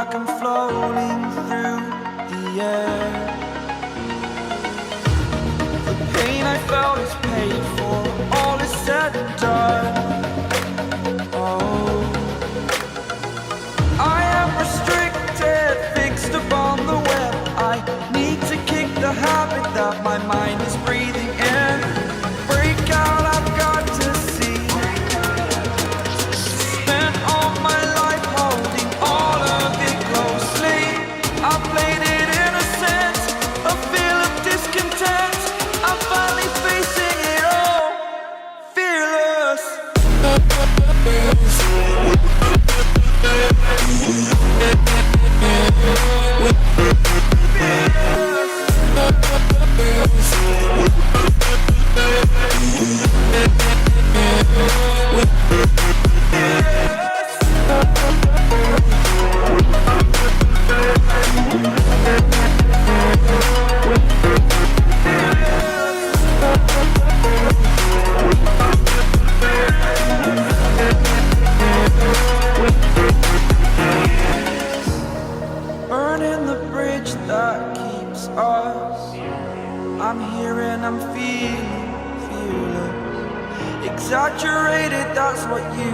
like I'm floating through the air. The pain I felt is paid for, all is said and done. Oh, I am restricted, fixed upon the web. I need to kick the habit that my mind is breathing in. Break out, I've got to see. Spent all my life holding all of it closely. I played it innocent, a feel of discontent. I'm finally facing it all, fearless. Burning the bridge that keeps us. I'm here and I'm feeling fearless. Exaggerated, that's what you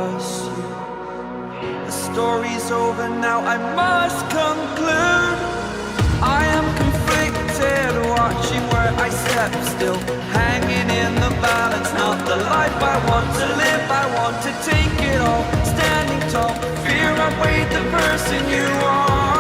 assume. The story's over now, I must conclude. I am conflicted, watching where I step still, hanging in the balance. Not the life I want to live, I want to take it all. Standing tall, fear I weighed the person you are.